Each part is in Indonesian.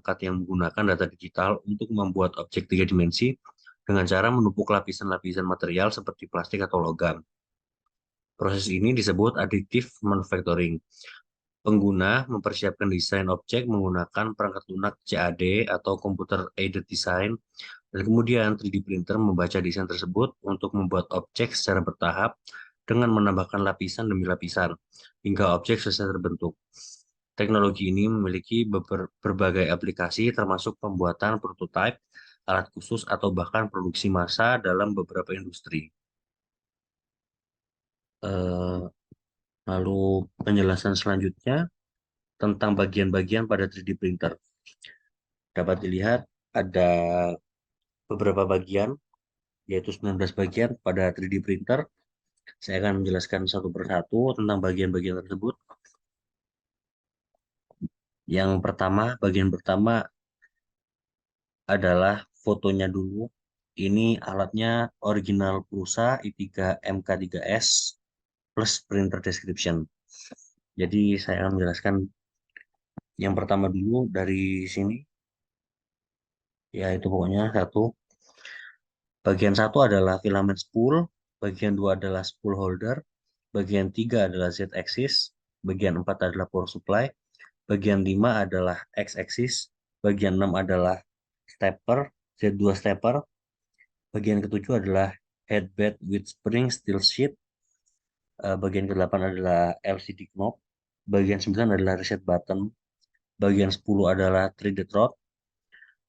perangkat yang menggunakan data digital untuk membuat objek tiga dimensi dengan cara menumpuk lapisan-lapisan material seperti plastik atau logam. Proses ini disebut additive manufacturing. Pengguna mempersiapkan desain objek menggunakan perangkat lunak CAD atau Computer Aided Design, dan kemudian 3D printer membaca desain tersebut untuk membuat objek secara bertahap dengan menambahkan lapisan demi lapisan hingga objek selesai terbentuk. Teknologi ini memiliki berbagai aplikasi termasuk pembuatan prototipe, alat khusus, atau bahkan produksi massal dalam beberapa industri. Eh, Lalu penjelasan selanjutnya tentang bagian-bagian pada 3D printer. Dapat dilihat ada beberapa bagian, yaitu 19 bagian pada 3D printer. Saya akan menjelaskan satu persatu tentang bagian-bagian tersebut. Yang pertama, bagian pertama adalah fotonya dulu. Ini alatnya original Prusa i3 MK3S plus printer description. Jadi saya akan menjelaskan yang pertama dulu dari sini, yaitu pokoknya satu. Bagian satu adalah filament spool, bagian dua adalah spool holder, bagian tiga adalah Z-axis, bagian empat adalah power supply, bagian lima adalah X-axis, bagian enam adalah stepper, Z2 stepper, bagian ketujuh adalah headbed with spring steel sheet, bagian ke-8 adalah LCD knob, bagian 9 adalah reset button, bagian 10 adalah threaded rod,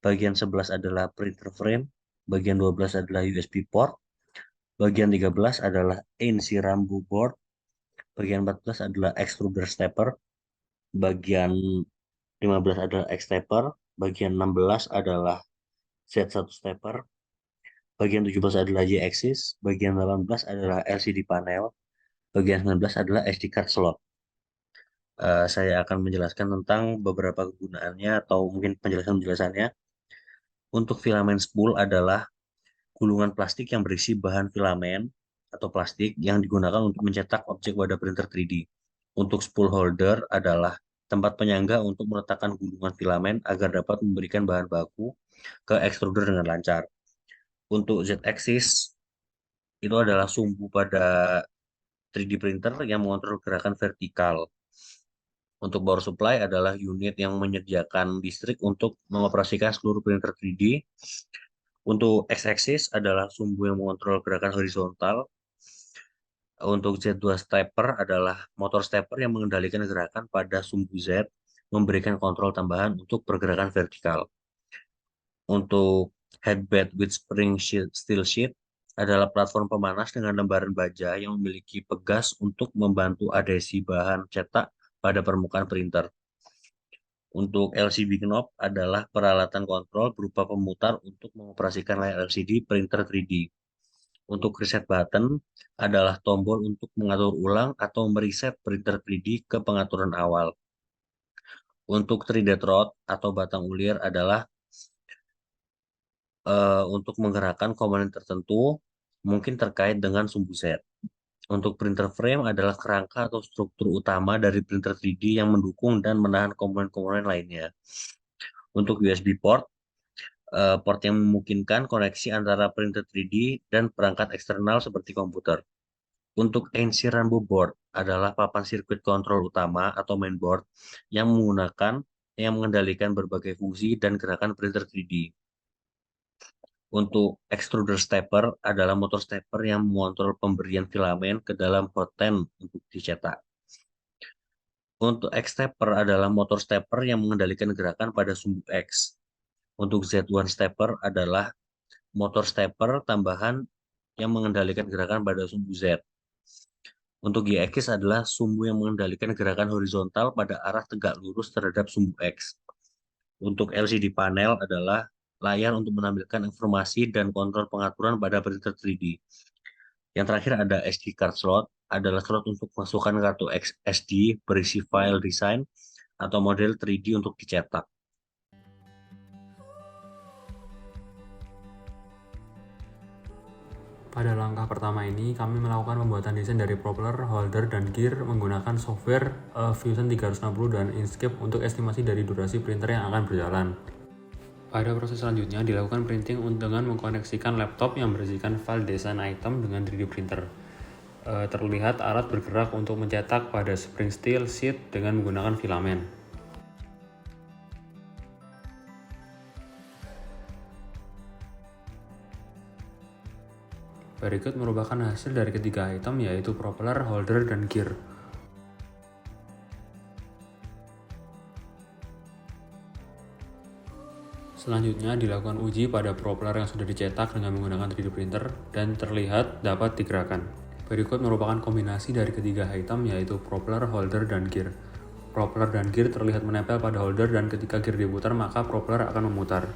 bagian 11 adalah printer frame, bagian 12 adalah USB port, bagian 13 adalah ANC Rambo board, bagian 14 adalah extruder stepper, bagian 15 adalah X stepper, bagian 16 adalah Z1 stepper, bagian 17 adalah Y-axis, bagian 18 adalah LCD panel, bagian 19 adalah SD card slot. Saya akan menjelaskan tentang beberapa kegunaannya atau mungkin penjelasan-penjelasannya. Untuk filamen spool adalah gulungan plastik yang berisi bahan filamen atau plastik yang digunakan untuk mencetak objek pada printer 3D. Untuk spool holder adalah tempat penyangga untuk meletakkan gulungan filamen agar dapat memberikan bahan baku ke extruder dengan lancar. Untuk Z-axis itu adalah sumbu pada 3D printer yang mengontrol gerakan vertikal. Untuk power supply adalah unit yang menyediakan listrik untuk mengoperasikan seluruh printer 3D. Untuk X-axis adalah sumbu yang mengontrol gerakan horizontal. Untuk Z2 stepper adalah motor stepper yang mengendalikan gerakan pada sumbu Z, memberikan kontrol tambahan untuk pergerakan vertikal. Untuk headbed with spring steel sheet adalah platform pemanas dengan lembaran baja yang memiliki pegas untuk membantu adhesi bahan cetak pada permukaan printer. Untuk LCD knob adalah peralatan kontrol berupa pemutar untuk mengoperasikan layar LCD printer 3D. Untuk reset button adalah tombol untuk mengatur ulang atau mereset printer 3D ke pengaturan awal. Untuk 3D rod atau batang ulir adalah untuk menggerakkan komponen tertentu mungkin terkait dengan sumbu Z. Untuk printer frame adalah kerangka atau struktur utama dari printer 3D yang mendukung dan menahan komponen-komponen lainnya. Untuk USB port, port yang memungkinkan koneksi antara printer 3D dan perangkat eksternal seperti komputer. Untuk ANC Rambo board adalah papan sirkuit kontrol utama atau mainboard yang mengendalikan berbagai fungsi dan gerakan printer 3D. Untuk extruder stepper adalah motor stepper yang mengontrol pemberian filamen ke dalam hotend untuk dicetak. Untuk X stepper adalah motor stepper yang mengendalikan gerakan pada sumbu X. Untuk Z1 stepper adalah motor stepper tambahan yang mengendalikan gerakan pada sumbu Z. Untuk Y-axis adalah sumbu yang mengendalikan gerakan horizontal pada arah tegak lurus terhadap sumbu X. Untuk LCD panel adalah layar untuk menampilkan informasi dan kontrol pengaturan pada printer 3D. Yang terakhir ada SD card slot, adalah slot untuk masukkan kartu SD berisi file desain atau model 3D untuk dicetak. Pada langkah pertama ini, kami melakukan pembuatan desain dari propeller, holder, dan gear menggunakan software Fusion 360 dan Inkscape untuk estimasi dari durasi printer yang akan berjalan. Pada proses selanjutnya, dilakukan printing dengan mengkoneksikan laptop yang berisikan file desain item dengan 3D printer. Terlihat alat bergerak untuk mencetak pada spring steel sheet dengan menggunakan filamen. Berikut merupakan hasil dari ketiga item, yaitu propeller, holder, dan gear. Selanjutnya dilakukan uji pada propeller yang sudah dicetak dengan menggunakan 3D printer dan terlihat dapat digerakkan. Berikut merupakan kombinasi dari ketiga item, yaitu propeller, holder, dan gear. Propeller dan gear terlihat menempel pada holder dan ketika gear diputar maka propeller akan memutar.